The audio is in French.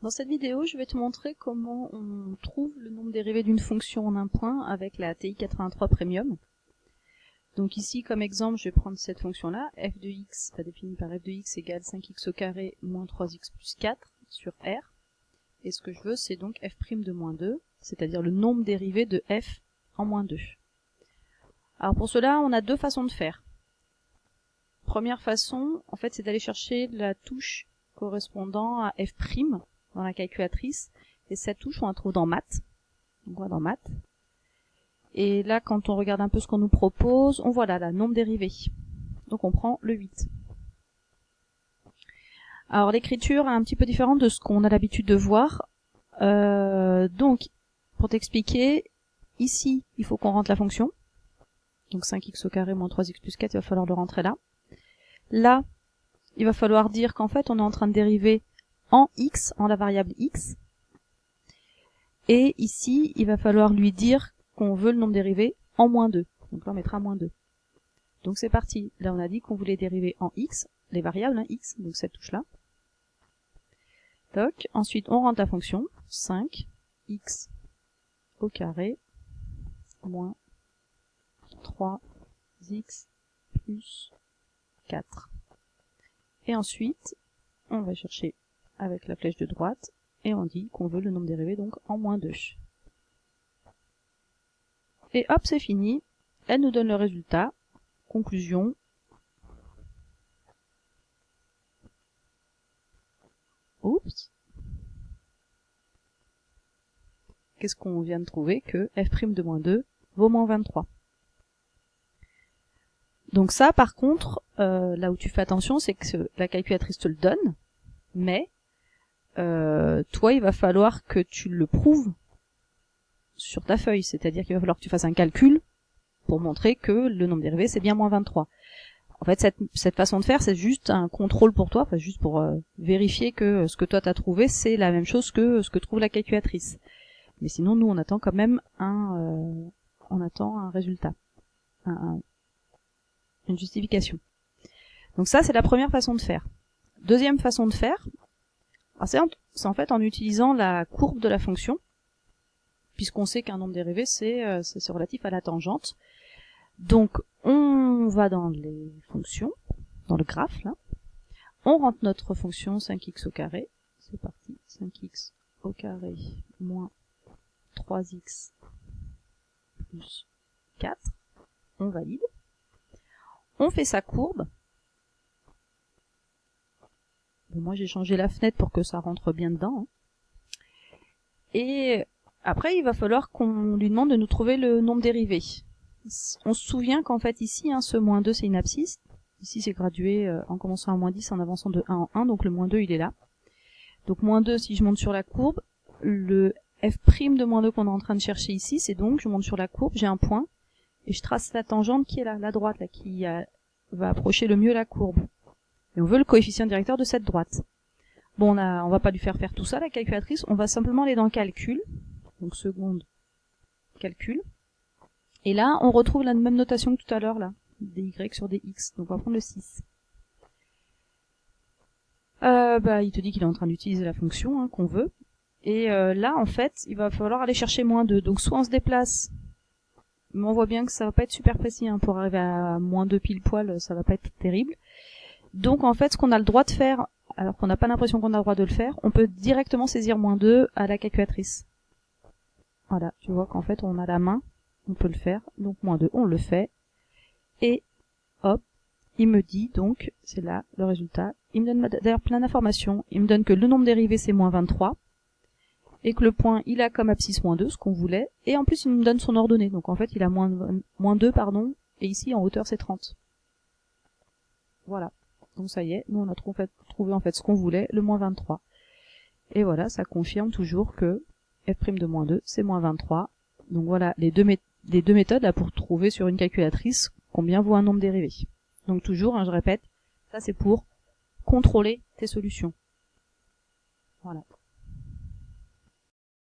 Dans cette vidéo, je vais te montrer comment on trouve le nombre dérivé d'une fonction en un point avec la TI-83 Premium. Donc ici, comme exemple, je vais prendre cette fonction-là, f de x, définie par f de x égale 5x au carré moins 3x plus 4 sur R. Et ce que je veux, c'est donc f' de moins 2, c'est-à-dire le nombre dérivé de f en moins 2. Alors pour cela, on a deux façons de faire. Première façon, en fait, c'est d'aller chercher la touche correspondant à f' dans la calculatrice, et cette touche on la trouve dans maths, donc on va dans maths, et là quand on regarde un peu ce qu'on nous propose, on voit là la nombre dérivé, donc on prend le 8. Alors l'écriture est un petit peu différente de ce qu'on a l'habitude de voir, donc pour t'expliquer, ici il faut qu'on rentre la fonction, donc 5x au carré moins 3x plus 4, il va falloir le rentrer là. Là, il va falloir dire qu'en fait on est en train de dériver en x, en la variable x. Et ici, il va falloir lui dire qu'on veut le nombre dérivé en moins 2. Donc là, on mettra moins 2. Donc c'est parti. Là, on a dit qu'on voulait dériver en x, les variables, hein, x, donc cette touche-là. Toc. Ensuite, on rentre la fonction 5x au carré moins 3x plus 4. Et ensuite, on va chercher avec la flèche de droite, et on dit qu'on veut le nombre dérivé donc en moins 2. Et hop, c'est fini. Elle nous donne le résultat. Conclusion. Oups. Qu'est-ce qu'on vient de trouver? Que f' de moins 2 vaut moins 23. Donc ça, par contre, là où tu fais attention, c'est que la calculatrice te le donne, mais toi, il va falloir que tu le prouves sur ta feuille, c'est-à-dire qu'il va falloir que tu fasses un calcul pour montrer que le nombre dérivé, c'est bien moins 23. En fait, cette façon de faire, c'est juste un contrôle pour toi, enfin, juste pour vérifier que ce que toi t'as trouvé, c'est la même chose que ce que trouve la calculatrice. Mais sinon, nous, on attend quand même un résultat, une justification. Donc ça, c'est la première façon de faire. Deuxième façon de faire, c'est en fait en utilisant la courbe de la fonction, puisqu'on sait qu'un nombre dérivé, c'est relatif à la tangente. Donc, on va dans les fonctions, dans le graphe, là. On rentre notre fonction 5x au carré. C'est parti. 5x au carré moins 3x plus 4. On valide. On fait sa courbe. Bon, moi, j'ai changé la fenêtre pour que ça rentre bien dedans. Hein. Et après, il va falloir qu'on lui demande de nous trouver le nombre dérivé. On se souvient qu'en fait ici, hein, ce moins 2 c'est une abscisse. Ici c'est gradué en commençant à moins 10 en avançant de 1 en 1, donc le moins 2 il est là. Donc moins 2, si je monte sur la courbe, le f' de moins 2 qu'on est en train de chercher ici, c'est donc, je monte sur la courbe, j'ai un point, et je trace la tangente qui est là, la droite, là, qui va approcher le mieux la courbe. Et on veut le coefficient directeur de cette droite. Bon, on va pas lui faire tout ça, la calculatrice, on va simplement aller dans calcul, donc seconde, calcul. Et là, on retrouve la même notation que tout à l'heure, là, des y sur des x. Donc on va prendre le 6. Il te dit qu'il est en train d'utiliser la fonction qu'on veut. Et là, en fait, il va falloir aller chercher moins 2. Donc soit on se déplace, mais on voit bien que ça va pas être super précis. Pour arriver à moins 2 pile poil, ça va pas être terrible. Donc en fait, ce qu'on a le droit de faire, alors qu'on n'a pas l'impression qu'on a le droit de le faire, on peut directement saisir moins 2 à la calculatrice. Voilà, tu vois qu'en fait, on a la main. On peut le faire, donc moins 2, on le fait, et hop, il me dit donc, c'est là le résultat, il me donne d'ailleurs plein d'informations, il me donne que le nombre dérivé c'est moins 23, et que le point il a comme abscisse moins 2, ce qu'on voulait, et en plus il me donne son ordonnée, donc en fait il a moins 2, et ici en hauteur c'est 30. Voilà, donc ça y est, nous on a trouvé en fait ce qu'on voulait, le moins 23. Et voilà, ça confirme toujours que f' de moins 2 c'est moins 23, donc voilà les deux méthodes là pour trouver sur une calculatrice combien vaut un nombre dérivé. Donc toujours, je répète, ça c'est pour contrôler tes solutions. Voilà.